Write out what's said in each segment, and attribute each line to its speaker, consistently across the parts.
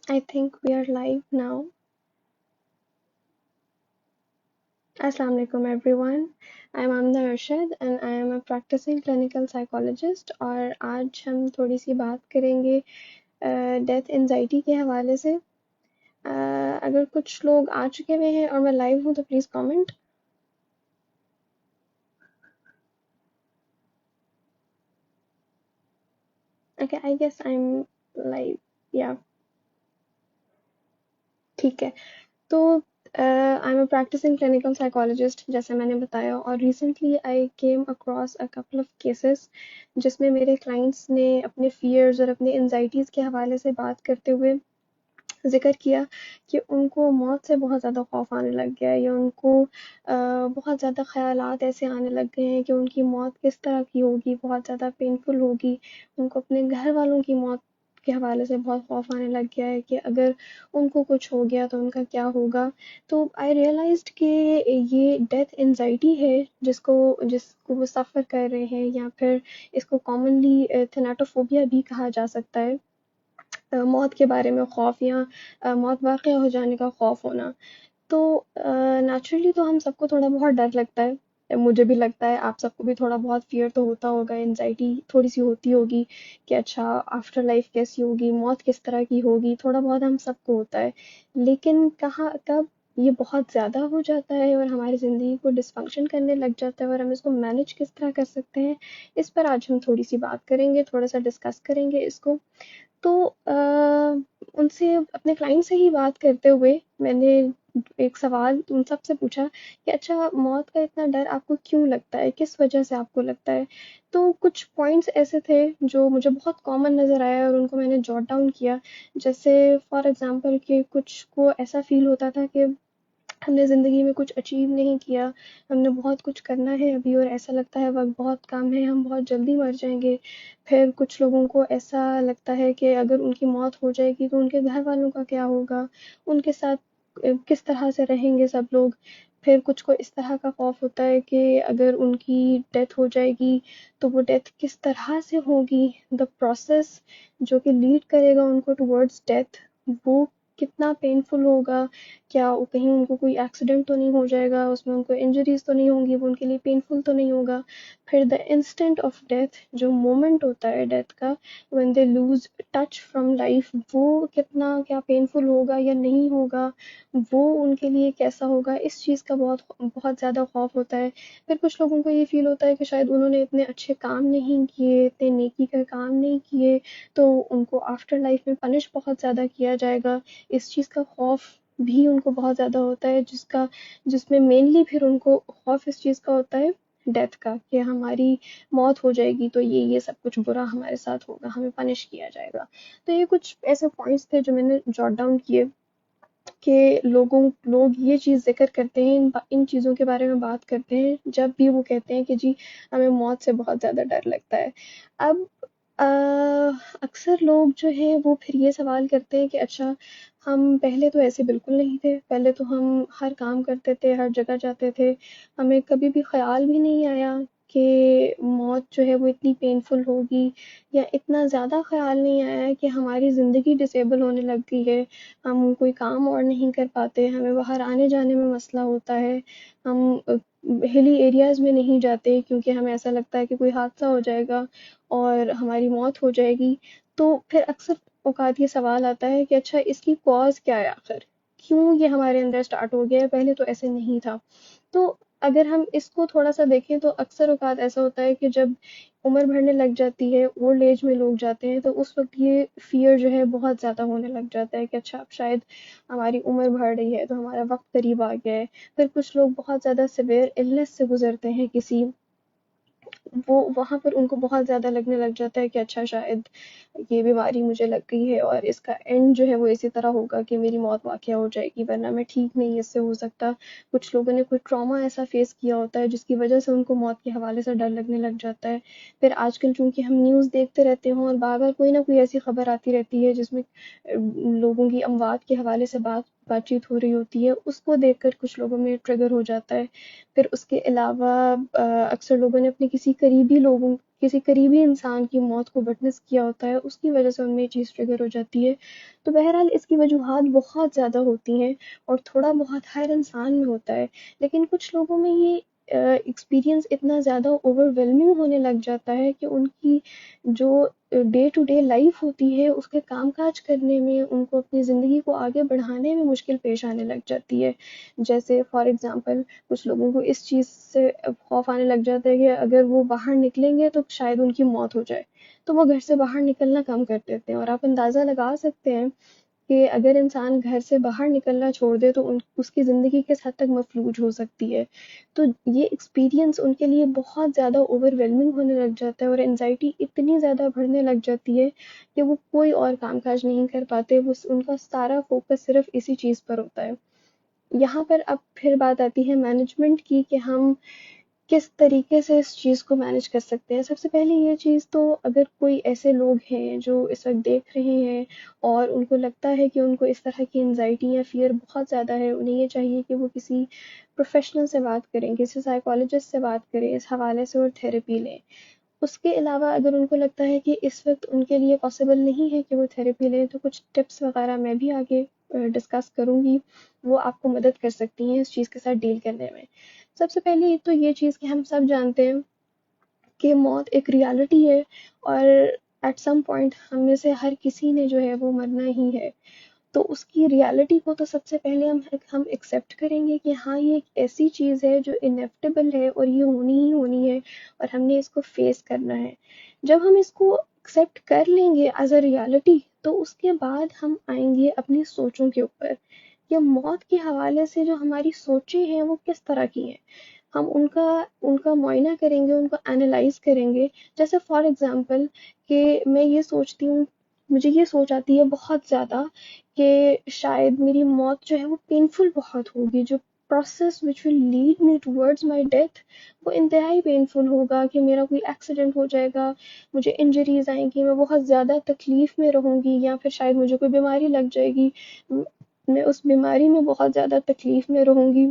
Speaker 1: I think we are live now. Assalamu alaikum everyone. I'm Amna Arshad and I am a practicing clinical psychologist और आज हम थोड़ी सी बात करेंगे death anxiety के हवाले से। अगर कुछ लोग आ चुके हुए हैं और मैं लाइव हूँ तो please comment. Okay, I guess I am live. या ठीक है। तो I am a practising clinical psychologist जैसे मैंने बताया, और recently I came across a couple of cases जिसमें मेरे क्लाइंट्स ने अपने फियर्स और अपने एंजाइटीज़ के हवाले से बात करते हुए ज़िक्र किया कि उनको मौत से बहुत ज़्यादा खौफ आने लग गया है, या उनको बहुत ज़्यादा ख़यालात ऐसे आने लग गए हैं कि उनकी मौत किस तरह की होगी, बहुत ज़्यादा पेनफुल होगी। उनको अपने घर वालों की मौत के हवाले से बहुत खौफ आने लग गया है कि अगर उनको कुछ हो गया तो उनका क्या होगा। तो आई रियलाइज़्ड कि ये डेथ एंजाइटी है जिसको जिसको वो सफ़र कर रहे हैं, या फिर इसको कॉमनली थैनाटोफोबिया भी कहा जा सकता है। मौत के बारे में खौफ, या मौत वाक़या हो जाने का खौफ होना। तो नेचुरली तो हम सबको थोड़ा बहुत डर लगता है। मुझे भी लगता है, आप सबको भी थोड़ा बहुत फ़ियर तो होता होगा, एंग्ज़ायटी थोड़ी-सी होती होगी कि अच्छा आफ्टर लाइफ़ कैसी होगी, मौत किस तरह की होगी, थोड़ा बहुत हम सबको होता है। लेकिन कहाँ कब ये बहुत ज़्यादा हो जाता है और हमारी ज़िंदगी को डिसफ़ंक्शन करने लग जाता है और हम इसको मैनेज किस तरह कर सकते हैं, इस पर आज हम थोड़ी-सी बात करेंगे, थोड़ा-सा डिस्कस करेंगे इसको। तो उनसे अपने क्लाइंट से ही बात करते हुए मैंने एक सवाल उन सबसे पूछा कि अच्छा, मौत का इतना डर आपको क्यों लगता है? किस वजह से आपको लगता है? तो कुछ पॉइंट्स ऐसे थे जो मुझे बहुत कॉमन नज़र आया और उनको मैंने जॉट डाउन किया। जैसे फॉर एग्ज़ाम्पल कि कुछ को ऐसा फ़ील होता था कि हमने ज़िंदगी में कुछ अचीव नहीं किया, हमने बहुत कुछ करना है अभी और ऐसा लगता है वक़्त बहुत कम है, हम बहुत जल्दी मर जाएँगे। फिर कुछ लोगों को ऐसा लगता है कि अगर उनकी मौत हो जाएगी तो उनके घर वालों का क्या होगा? उनके साथ किस तरह से रहेंगे सब लोग? फिर कुछ को इस तरह का खौफ होता है कि अगर उनकी डेथ हो जाएगी तो वो डेथ किस तरह से होगी? द प्रोसेस जो कि लीड करेगा उनको टुवर्ड्स डेथ, वो कितना पेनफुल होगा? क्या कहीं उनको कोई एक्सीडेंट तो नहीं हो जाएगा, उसमें उनको इंजरीज तो नहीं होंगी, वो उनके लिए पेनफुल तो नहीं होगा। फिर द इंस्टेंट ऑफ डेथ, जो मोमेंट होता है डेथ का, when they lose touch from life, वो कितना क्या पेनफुल होगा या नहीं होगा, वो उनके लिए कैसा होगा, इस चीज़ का बहुत बहुत ज़्यादा खौफ होता है। फिर कुछ लोगों को ये फील होता है कि शायद उन्होंने इतने अच्छे काम नहीं किए, इतने नेकी के काम नहीं किए, तो उनको आफ्टर लाइफ में पनिश बहुत ज़्यादा किया जाएगा। इस चीज़ का खौफ भी उनको बहुत ज़्यादा होता है, जिसमें मेनली फिर उनको खौफ इस चीज़ का होता है डेथ का, कि हमारी मौत हो जाएगी तो ये सब कुछ बुरा हमारे साथ होगा, हमें पनिश किया जाएगा। तो ये कुछ ऐसे पॉइंट्स थे जो मैंने जॉट डाउन किए कि लोग ये चीज़ ज़िक्र करते हैं, इन चीज़ों के बारे में बात करते हैं जब भी वो कहते हैं कि जी हमें मौत से बहुत ज़्यादा डर लगता है। अब अ, अक्सर लोग जो हैं वो फिर ये सवाल करते हैं कि अच्छा, हम पहले तो ऐसे बिल्कुल नहीं थे, पहले तो हम हर काम करते थे, हर जगह जाते थे, हमें कभी भी ख़्याल भी नहीं आया कि मौत जो है वो इतनी पेनफुल होगी, या इतना ज़्यादा ख़्याल नहीं आया कि हमारी ज़िंदगी डिसेबल होने लग गई है, हम कोई काम और नहीं कर पाते, हमें बाहर आने जाने में मसला होता है, हम हिली एरियाज़ में नहीं जाते क्योंकि हमें ऐसा लगता है कि कोई हादसा हो जाएगा और हमारी मौत हो जाएगी। तो फिर अक्सर औकात ये सवाल आता है कि अच्छा, इसकी कॉज़ क्या है आखिर? क्यों ये हमारे अंदर स्टार्ट हो गया है? पहले तो ऐसे नहीं था। तो अगर हम इसको थोड़ा-सा देखें तो अक्सर औकात ऐसा होता है कि जब उम्र बढ़ने लग जाती है, ओल्ड एज में लोग जाते हैं, तो उस वक़्त ये फ़ियर जो है बहुत ज़्यादा होने लग जाता है कि अच्छा, अब शायद हमारी उम्र बढ़ रही है तो हमारा वक़्त करीब आ गया है। फिर कुछ लोग बहुत ज़्यादा सीवियर इलनेस से गुज़रते हैं किसी, वो वहाँ पर उनको बहुत ज़्यादा लगने लग जाता है कि अच्छा, शायद ये बीमारी मुझे लग गई है और इसका एंड जो है वो इसी तरह होगा कि मेरी मौत वाक़या हो जाएगी, वरना मैं ठीक नहीं इससे हो सकता। कुछ लोगों ने कोई ट्रॉमा ऐसा फेस किया होता है जिसकी वजह से उनको मौत के हवाले से डर लगने लग जाता है। फिर आजकल चूँकि हम न्यूज़ देखते रहते हैं और बार-बार कोई ना कोई ऐसी खबर आती रहती है जिसमें लोगों की अमवात के हवाले से बातचीत हो रही होती है, उसको देखकर कुछ लोगों में ट्रिगर हो जाता है। फिर उसके अलावा अक्सर लोगों ने अपने किसी करीबी लोगों किसी करीबी इंसान की मौत को विटनेस किया होता है, उसकी वजह से उनमें ये चीज़ ट्रिगर हो जाती है। तो बहरहाल इसकी वजूहात बहुत ज़्यादा होती हैं और थोड़ा बहुत हर इंसान में होता है, लेकिन कुछ लोगों में ये एक्सपीरियंस इतना ज़्यादा ओवरवेलमिंग होने लग जाता है कि उनकी जो डे टू डे लाइफ होती है उसके कामकाज करने में, उनको अपनी ज़िंदगी को आगे बढ़ाने में मुश्किल पेश आने लग जाती है। जैसे फॉर एग्ज़ाम्पल कुछ लोगों को इस चीज़ से खौफ आने लग जाता है कि अगर वो बाहर निकलेंगे तो शायद उनकी मौत हो जाए, तो वो घर से बाहर निकलना कम कर देते हैं। और आप अंदाज़ा लगा सकते हैं कि अगर इंसान घर से बाहर निकलना छोड़ दे तो उसकी ज़िंदगी किस हद तक मफलूज हो सकती है। तो ये एक्सपीरियंस उनके लिए बहुत ज़्यादा ओवरवेलमिंग होने लग जाता है और एनजाइटी इतनी ज़्यादा बढ़ने लग जाती है कि वो कोई और कामकाज नहीं कर पाते, वो उनका सारा फोकस सिर्फ इसी चीज़ पर होता है। यहाँ पर अब फिर बात आती है मैनेजमेंट की कि हम किस तरीके से इस चीज़ को मैनेज कर सकते हैं। सबसे पहले ये चीज़ तो, अगर कोई ऐसे लोग हैं जो इस वक़्त देख रहे हैं और उनको लगता है कि उनको इस तरह की एंग्ज़ायटी या फ़ियर बहुत ज़्यादा है, उन्हें ये चाहिए कि वो किसी प्रोफ़ेशनल से बात करें, किसी साइकोलॉजिस्ट से बात करें इस हवाले से और थेरेपी लें। उसके अलावा अगर उनको लगता है कि इस वक़्त उनके लिए पॉसिबल नहीं है कि वो थेरेपी लें, तो कुछ टिप्स वग़ैरह मैं भी आगे डिस्कस करूँगी, वो आपको मदद कर सकती हैं इस चीज़ के साथ डील करने में। सबसे पहले एक तो ये चीज़ कि हम सब जानते हैं कि मौत एक रियलिटी है और एट सम पॉइंट हम में से हर किसी ने जो है वो मरना ही है। तो उसकी रियलिटी को तो सबसे पहले हम एक्सेप्ट करेंगे कि हाँ, ये एक ऐसी चीज़ है जो इनेविटेबल है और ये होनी ही होनी है और हमने इसको फेस करना है। जब हम इसको एक्सेप्ट कर लेंगे एज अ रियलिटी, तो उसके बाद हम आएंगे अपनी सोचों के ऊपर कि मौत के हवाले से जो हमारी सोचें हैं वो किस तरह की हैं। हम उनका उनका मुआयना करेंगे, उनको एनालाइज करेंगे। जैसे फॉर एग्जांपल कि मैं ये सोचती हूँ, मुझे ये सोच आती है बहुत ज़्यादा कि शायद मेरी मौत जो है वो पेनफुल बहुत होगी, जो process which will lead me towards my death वो इंतहाई पेनफुल होगा, कि मेरा कोई एक्सीडेंट हो जाएगा, मुझे इंजरीज आएंगी, मैं बहुत ज़्यादा तकलीफ़ में रहूँगी, या फिर शायद मुझे कोई बीमारी लग जाएगी, मैं उस बीमारी में बहुत ज़्यादा तकलीफ़ में रहूँगी।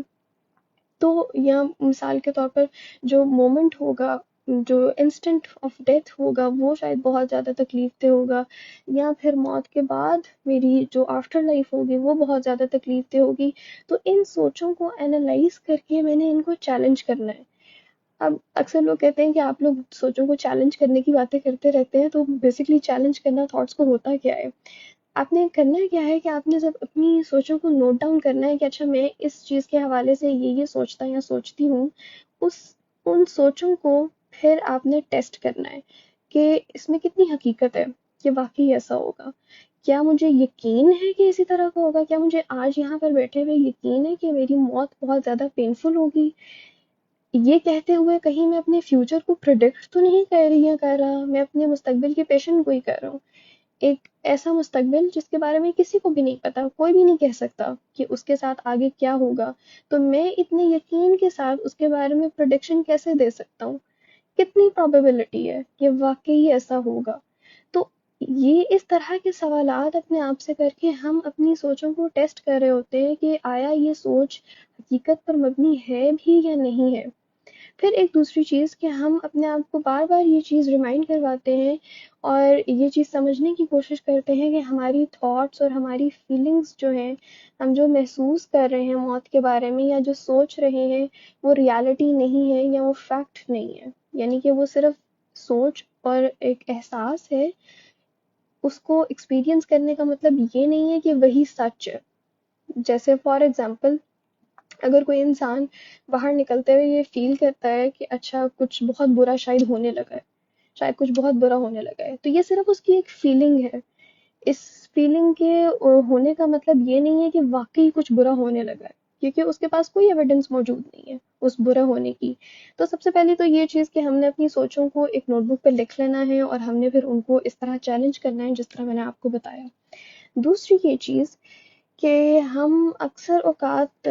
Speaker 1: तो या मिसाल के तौर पर जो मोमेंट होगा, जो इंस्टेंट ऑफ डेथ होगा, वो शायद बहुत ज़्यादा तकलीफ दे होगा, या फिर मौत के बाद मेरी जो आफ्टर लाइफ होगी वो बहुत ज़्यादा तकलीफ दे होगी। तो इन सोचों को एनालाइज करके मैंने इनको चैलेंज करना है। अब अक्सर लोग कहते हैं कि आप लोग सोचों को चैलेंज करने की बातें करते रहते हैं, तो बेसिकली चैलेंज करना थॉट्स को होता क्या है? आपने करना क्या है कि आपने जब अपनी सोचों को नोट डाउन करना है कि अच्छा, मैं इस चीज़ के हवाले से ये सोचता या सोचती हूँ, उस उन सोचों को फिर आपने टेस्ट करना है कि इसमें कितनी हकीकत है कि वाकई ऐसा होगा। क्या मुझे यकीन है कि इसी तरह का होगा? क्या मुझे आज यहाँ पर बैठे हुए यकीन है कि मेरी मौत बहुत ज़्यादा पेनफुल होगी? ये कहते हुए कहीं मैं अपने फ्यूचर को प्रिडिक्ट तो नहीं कर रही या कर रहा, मैं अपने मुस्तकबिल के पेशन गोई कर रहा हूँ। एक ऐसा मुस्तकबिल जिसके बारे में किसी को भी नहीं पता, कोई भी नहीं कह सकता कि उसके साथ आगे क्या होगा। तो मैं इतने यकीन के साथ उसके बारे में प्रेडिक्शन कैसे दे सकता हूँ? कितनी प्रोबेबिलिटी है कि वाक़ई ऐसा होगा? तो ये इस तरह के सवालात अपने आप से करके हम अपनी सोचों को टेस्ट कर रहे होते हैं कि आया ये सोच हकीकत पर मबनी है भी या नहीं है। फिर एक दूसरी चीज़ कि हम अपने आप को बार-बार ये चीज़ रिमाइंड करवाते हैं और ये चीज़ समझने की कोशिश करते हैं कि हमारी थॉट्स और हमारी फीलिंग्स जो हैं, हम जो महसूस कर रहे हैं मौत के बारे में या जो सोच रहे हैं, वो रियलिटी नहीं है या वो फैक्ट नहीं है। यानी कि वो सिर्फ़ सोच और एक एहसास है, उसको एक्सपीरियंस करने का मतलब ये नहीं है कि वही सच है। जैसे फॉर एग्ज़ाम्पल, अगर कोई इंसान बाहर निकलते हुए ये फ़ील करता है कि अच्छा, कुछ बहुत बुरा शायद होने लगा है, शायद कुछ बहुत बुरा होने लगा है, तो ये सिर्फ़ उसकी एक फ़ीलिंग है। इस फ़ीलिंग के होने का मतलब ये नहीं है कि वाक़ई कुछ बुरा होने लगा है, क्योंकि उसके पास कोई एविडेंस मौजूद नहीं है उस बुरा होने की। तो सबसे पहले तो ये चीज़ कि हमने अपनी सोचों को एक नोटबुक पे लिख लेना है और हमने फिर उनको इस तरह चैलेंज करना है जिस तरह मैंने आपको बताया। दूसरी ये चीज़ कि हम अक्सर औकात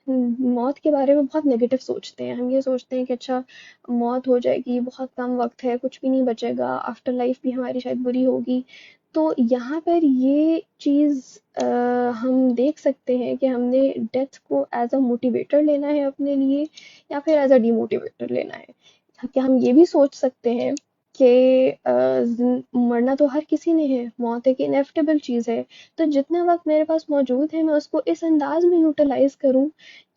Speaker 1: मौत के बारे में बहुत नेगेटिव सोचते हैं। हम ये सोचते हैं कि अच्छा, मौत हो जाएगी, बहुत कम वक़्त है, कुछ भी नहीं बचेगा, आफ्टर लाइफ भी हमारी शायद बुरी होगी। तो यहाँ पर ये चीज़ हम देख सकते हैं कि हमने डेथ को एज़ अ मोटिवेटर लेना है अपने लिए या फिर एज़ अ डिमोटिवेटर लेना है। क्या हम ये भी सोच सकते हैं कि मरना तो हर किसी ने है, मौत एक इनेविटेबल चीज़ है। तो जितना वक़्त मेरे पास मौजूद है मैं उसको इस अंदाज़ में यूटिलाइज़ करूँ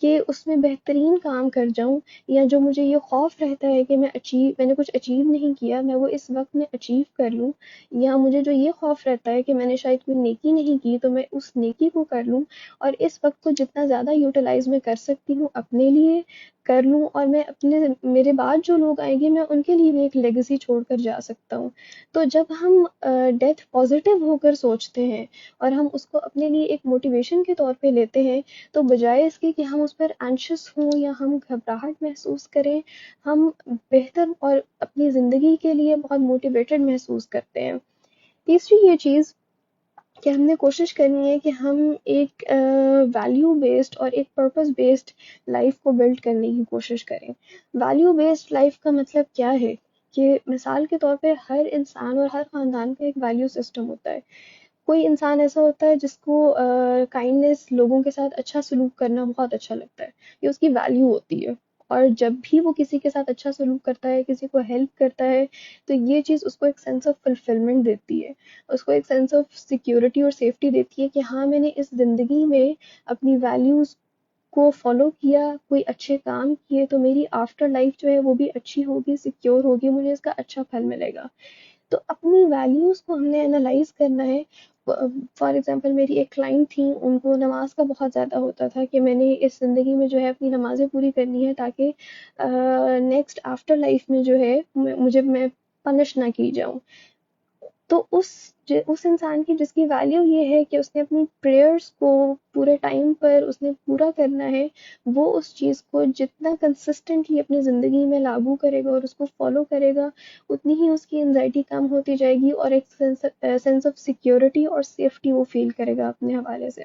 Speaker 1: कि उसमें बेहतरीन काम कर जाऊँ, या जो मुझे ये खौफ़ रहता है कि मैंने कुछ अचीव नहीं किया, मैं वो इस वक़्त में अचीव कर लूँ। या मुझे जो ये खौफ़ रहता है कि मैंने शायद कोई नेकी नहीं की, तो मैं उस नेकी को कर लूँ और इस वक़्त को जितना ज़्यादा यूटिलाइज़ मैं कर सकती हूँ अपने लिए कर लूँ, और मैं अपने मेरे बाद जो लोग आएंगे मैं उनके लिए भी एक लेगेसी छोड़कर जा सकता हूँ। तो जब हम डेथ पॉजिटिव होकर सोचते हैं और हम उसको अपने लिए एक मोटिवेशन के तौर पे लेते हैं, तो बजाय इसके कि हम उस पर एंशियस हों या हम घबराहट महसूस करें, हम बेहतर और अपनी ज़िंदगी के लिए बहुत मोटिवेटेड महसूस करते हैं। तीसरी ये चीज़ कि हमने कोशिश करनी है कि हम एक वैल्यू बेस्ड और एक पर्पस बेस्ड लाइफ को बिल्ड करने की कोशिश करें। वैल्यू बेस्ड लाइफ का मतलब क्या है कि मिसाल के तौर पे हर इंसान और हर ख़ानदान का एक वैल्यू सिस्टम होता है। कोई इंसान ऐसा होता है जिसको काइंडनेस, लोगों के साथ अच्छा सलूक करना बहुत अच्छा लगता है, ये उसकी वैल्यू होती है। और जब भी वो किसी के साथ अच्छा सलूक करता है, किसी को हेल्प करता है, तो ये चीज़ उसको एक सेंस ऑफ फुलफिलमेंट देती है, उसको एक सेंस ऑफ सिक्योरिटी और सेफ्टी देती है कि हाँ, मैंने इस ज़िंदगी में अपनी वैल्यूज़ को फॉलो किया, कोई अच्छे काम किए, तो मेरी आफ्टर लाइफ जो है वो भी अच्छी होगी, सिक्योर होगी, मुझे इसका अच्छा फल मिलेगा। तो अपनी वैल्यूज़ को हमने एनालाइज करना है। फॉर एग्जांपल मेरी एक क्लाइंट थी, उनको नमाज का बहुत ज़्यादा होता था कि मैंने इस ज़िंदगी में जो है अपनी नमाज़ें पूरी करनी है, ताकि नेक्स्ट आफ्टर लाइफ में जो है मैं पनिश ना की जाऊँ। तो उस इंसान की जिसकी वैल्यू ये है कि उसने अपनी प्रेयर्स को पूरे टाइम पर उसने पूरा करना है, वो उस चीज़ को जितना कंसिस्टेंटली अपनी ज़िंदगी में लागू करेगा और उसको फॉलो करेगा, उतनी ही उसकी एंजाइटी कम होती जाएगी और एक सेंस ऑफ सिक्योरिटी और सेफ्टी वो फील करेगा अपने हवाले से।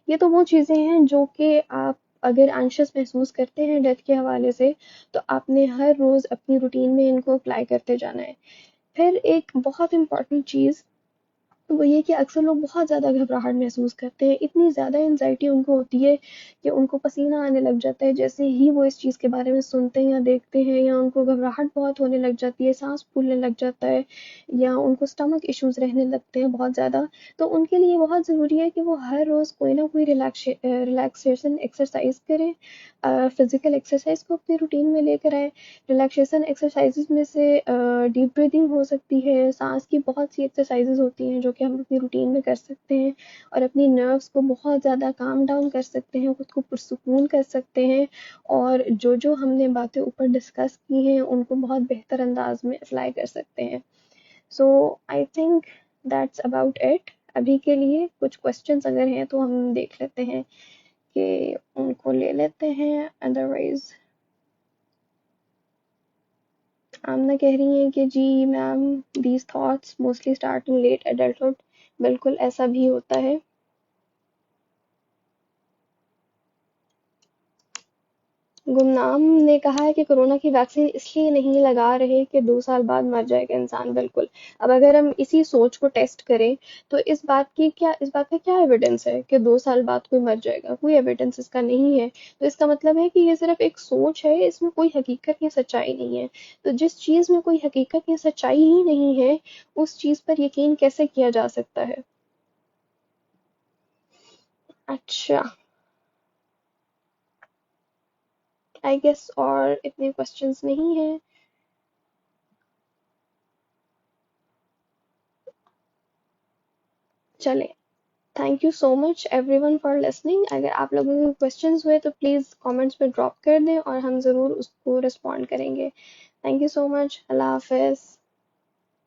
Speaker 1: ये तो वो चीज़ें हैं जो कि आप अगर एंशियस महसूस करते हैं डेथ के हवाले से, तो आपने हर रोज़ अपनी रूटीन में इनको अप्लाई करते जाना है। फिर एक बहुत इम्पॉर्टेंट चीज़ तो वो ये कि अक्सर लोग बहुत ज़्यादा घबराहट महसूस करते हैं, इतनी ज़्यादा एंजाइटी उनको होती है कि उनको पसीना आने लग जाता है जैसे ही वो इस चीज़ के बारे में सुनते हैं या देखते हैं, या उनको घबराहट बहुत होने लग जाती है, सांस फूलने लग जाता है, या उनको स्टमक इश्यूज रहने लगते हैं बहुत ज़्यादा। तो उनके लिए बहुत ज़रूरी है कि वो हर रोज़ कोई ना कोई रिलैक्सेशन एक्सरसाइज करें, फिजिकल एक्सरसाइज को अपनी रूटीन में लेकर आए। रिलैक्सेशन एक्सरसाइजेज में से डीप ब्रीदिंग हो सकती है, सांस की बहुत सी एक्सरसाइजेज होती हैं जो कि हम अपनी रूटीन में कर सकते हैं और अपनी नर्व्स को बहुत ज़्यादा काम डाउन कर सकते हैं, खुद को पुरसुकून कर सकते हैं, और जो जो हमने बातें ऊपर डिस्कस की हैं उनको बहुत बेहतर अंदाज में अप्लाई कर सकते हैं। So I think that's about it. अभी के लिए कुछ क्वेश्चंस अगर हैं तो हम देख लेते हैं कि उनको ले लेते हैं, अदरवाइज आमना कह रही हैं कि जी ma'am, these thoughts mostly start in late adulthood. बिल्कुल ऐसा भी होता है। गुमनाम ने कहा है कि कोरोना की वैक्सीन इसलिए नहीं लगा रहे कि 2 साल बाद मर जाएगा इंसान। बिल्कुल। अब अगर हम इसी सोच को टेस्ट करें तो इस बात का क्या एविडेंस है कि 2 साल बाद कोई मर जाएगा? कोई एविडेंस इसका नहीं है। तो इसका मतलब है कि ये सिर्फ एक सोच है, इसमें कोई हकीकत या सच्चाई नहीं है। तो जिस चीज में कोई हकीकत या सच्चाई ही नहीं है, उस चीज पर यकीन कैसे किया जा सकता है? अच्छा, आई गेस और इतने क्वेश्चंस नहीं है। चले, thank you so much everyone for listening. अगर आप लोगों के क्वेश्चंस हुए तो प्लीज़ कमेंट्स में ड्रॉप कर दें और हम ज़रूर उसको रिस्पॉन्ड करेंगे। Thank you so much. अल्लाह हाफिज़।